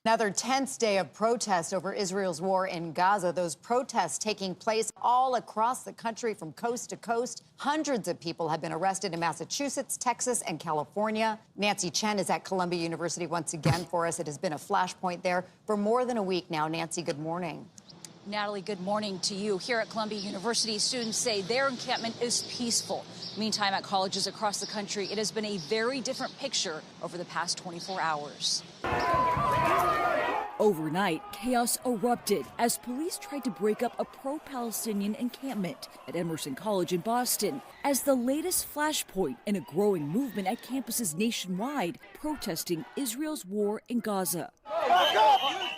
Another tense day of protest over Israel's war in Gaza. Those protests taking place all across the country from coast to coast. Hundreds of people have been arrested in Massachusetts, Texas, and California. Nancy Chen is at Columbia University once again for us. It has been a flashpoint there for more than a week now. Nancy, good morning. Natalie, good morning to you. Here at Columbia University, students say their encampment is peaceful. Meantime, at colleges across the country, it has been a very different picture over the past 24 hours. Overnight, chaos erupted as police tried to break up a pro-Palestinian encampment at Emerson College in Boston as the latest flashpoint in a growing movement at campuses nationwide protesting Israel's war in Gaza.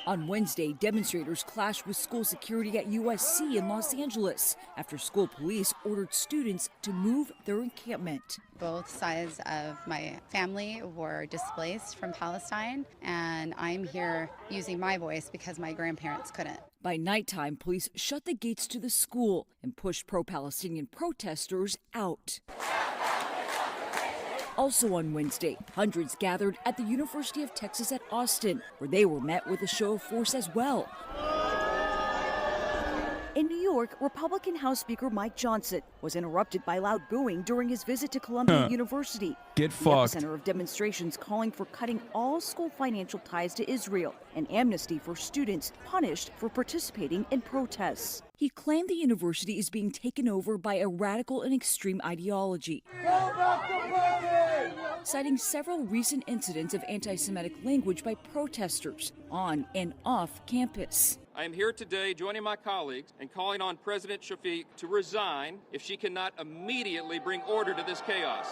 On Wednesday, demonstrators clashed with school security at USC in Los Angeles after school police ordered students to move their encampment. Both sides of my family were displaced from Palestine, and I'm here using my voice because my grandparents couldn't. By nighttime, police shut the gates to the school and pushed pro-Palestinian protesters out. Also on Wednesday, hundreds gathered at the University of Texas at Austin, where they were met with a show of force as well. In New York, Republican House Speaker Mike Johnson was interrupted by loud booing during his visit to Columbia University. Get the fucked. epicenter of demonstrations calling for cutting all school financial ties to Israel and amnesty for students punished for participating in protests. He claimed the university is being taken over by a radical and extreme ideology, citing several recent incidents of anti-Semitic language by protesters on and off campus. I am here today joining my colleagues and calling on President Shafiq to resign if she cannot immediately bring order to this chaos.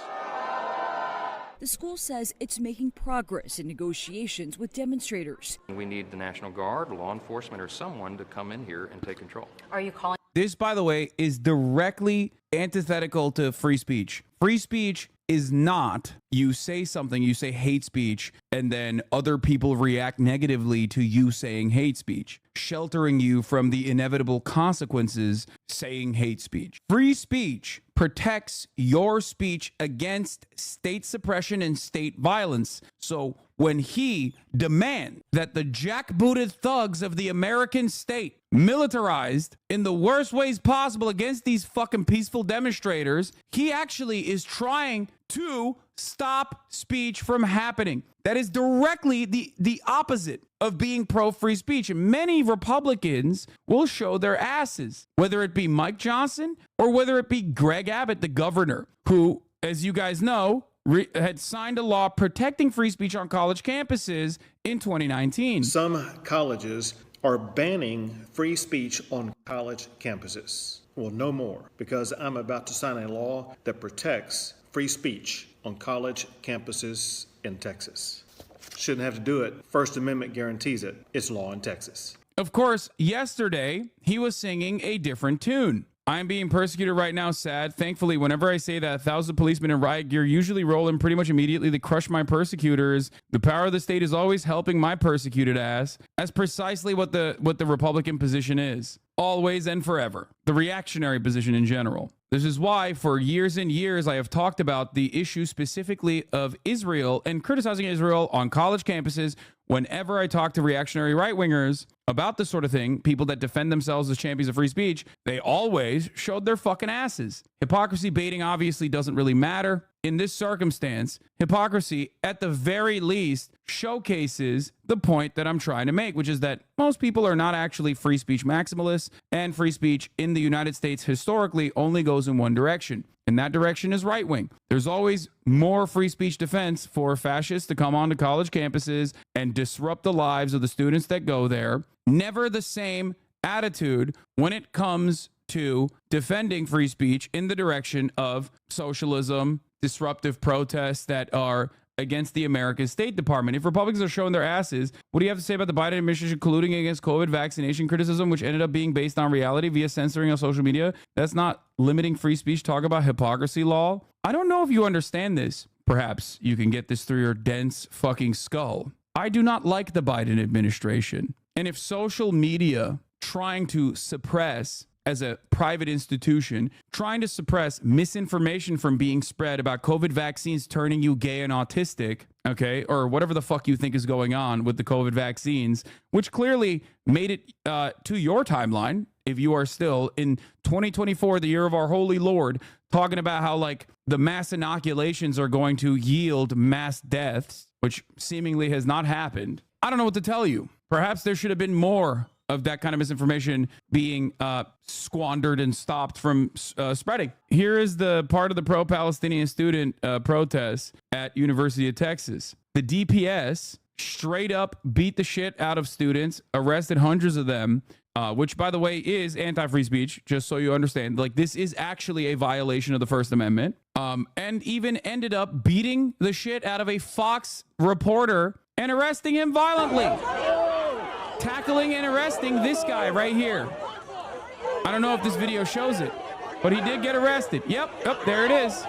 The school says it's making progress in negotiations with demonstrators. We need the National Guard, law enforcement, or someone to come in here and take control. Are you calling? This, by the way, is directly antithetical to free speech. Free speech is not you say something, you say hate speech, and then other people react negatively to you saying hate speech, sheltering you from the inevitable consequences saying hate speech. Free speech protects your speech against state suppression and state violence. So when he demands that the jackbooted thugs of the American state militarized in the worst ways possible against these fucking peaceful demonstrators, he actually is trying to stop speech from happening. That is directly the opposite of being pro-free speech. And many Republicans will show their asses, whether it be Mike Johnson or whether it be Greg Abbott, the governor, who, as you guys know, had signed a law protecting free speech on college campuses in 2019. Some colleges are banning free speech on college campuses. Well, no more, because I'm about to sign a law that protects free speech on college campuses in Texas. Shouldn't have to do it. First Amendment guarantees it. It's law in Texas. Of course, yesterday, he was singing a different tune. I'm being persecuted right now, sad. Thankfully, whenever I say that, 1,000 policemen in riot gear usually roll in pretty much immediately to crush my persecutors. The power of the state is always helping my persecuted ass. That's precisely what the Republican position is. Always and forever. The reactionary position in general. This is why, for years and years, I have talked about the issue specifically of Israel and criticizing Israel on college campuses. Whenever I talk to reactionary right-wingers about this sort of thing, people that defend themselves as champions of free speech, they always showed their fucking asses. Hypocrisy baiting obviously doesn't really matter. In this circumstance, hypocrisy, at the very least, showcases the point that I'm trying to make, which is that most people are not actually free speech maximalists, and free speech in the United States historically only goes in one direction. And that direction is right wing. There's always more free speech defense for fascists to come onto college campuses and disrupt the lives of the students that go there. Never the same attitude when it comes to defending free speech in the direction of socialism, disruptive protests that are against the American State Department. If Republicans are showing their asses, what do you have to say about the Biden administration colluding against COVID vaccination criticism, which ended up being based on reality via censoring of social media? That's not limiting free speech. Talk about hypocrisy law. I don't know if you understand this. Perhaps you can get this through your dense fucking skull. I do not like the Biden administration. And if social media trying to suppress as a private institution trying to suppress misinformation from being spread about COVID vaccines turning you gay and autistic, okay, or whatever the fuck you think is going on with the COVID vaccines, which clearly made it to your timeline if you are still in 2024, the year of our holy Lord, talking about how like the mass inoculations are going to yield mass deaths, which seemingly has not happened. I don't know what to tell you. Perhaps there should have been more of that kind of misinformation being squandered and stopped from spreading. Here is the part of the pro-Palestinian student protest at University of Texas. The DPS straight up beat the shit out of students, arrested hundreds of them, which, by the way, is anti-free speech, just so you understand. Like, this is actually a violation of the First Amendment, and even ended up beating the shit out of a Fox reporter and arresting him violently. Tackling and arresting this guy right here. I don't know if this video shows it, but he did get arrested. Yep, there it is.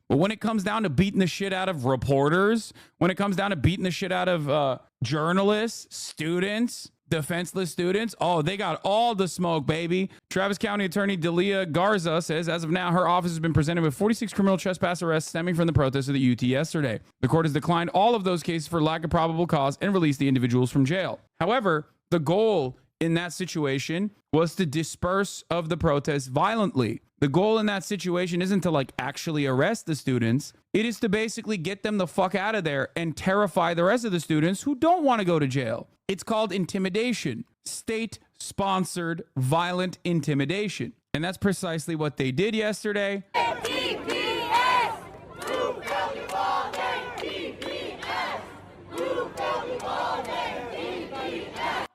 But when it comes down to beating the shit out of reporters, when it comes down to beating the shit out of journalists, students, defenseless students, oh, they got all the smoke, baby. Travis County Attorney Delia Garza says as of now, her office has been presented with 46 criminal trespass arrests stemming from the protests of the UT yesterday. The court has declined all of those cases for lack of probable cause and released the individuals from jail. However, the goal in that situation was to disperse of the protests violently. The goal in that situation isn't to like actually arrest the students. It is to basically get them the fuck out of there and terrify the rest of the students who don't want to go to jail. It's called intimidation, state-sponsored violent intimidation. And that's precisely what they did yesterday.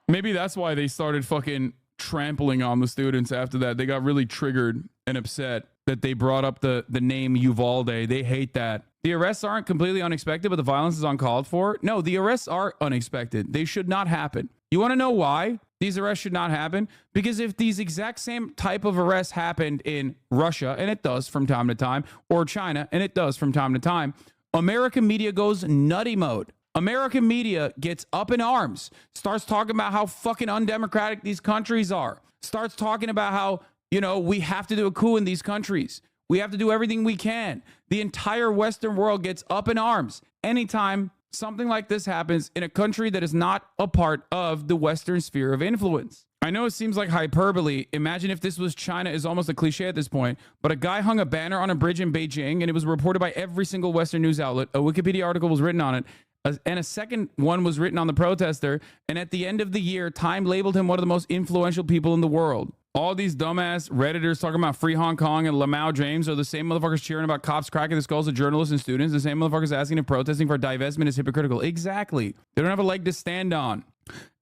Maybe that's why they started fucking trampling on the students after that. They got really triggered and upset that they brought up the name Uvalde. They hate that. The arrests aren't completely unexpected, but the violence is uncalled for. No, the arrests are unexpected. They should not happen. You want to know why these arrests should not happen? Because if these exact same type of arrests happened in Russia, and it does from time to time, or China, and it does from time to time, American media goes nutty mode. American media gets up in arms, starts talking about how fucking undemocratic these countries are, starts talking about how, you know, we have to do a coup in these countries. We have to do everything we can. The entire Western world gets up in arms anytime something like this happens in a country that is not a part of the Western sphere of influence. I know it seems like hyperbole. Imagine if this was China is almost a cliche at this point, but a guy hung a banner on a bridge in Beijing and it was reported by every single Western news outlet. A Wikipedia article was written on it. And a second one was written on the protester. And at the end of the year, Time labeled him one of the most influential people in the world. All these dumbass Redditors talking about free Hong Kong and Lamau James are the same motherfuckers cheering about cops cracking the skulls of journalists and students. The same motherfuckers asking if protesting for divestment is hypocritical. Exactly. They don't have a leg to stand on.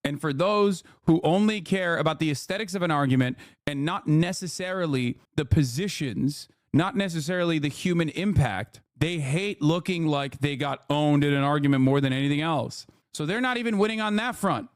And for those who only care about the aesthetics of an argument and not necessarily the positions, not necessarily the human impact, they hate looking like they got owned in an argument more than anything else. So they're not even winning on that front.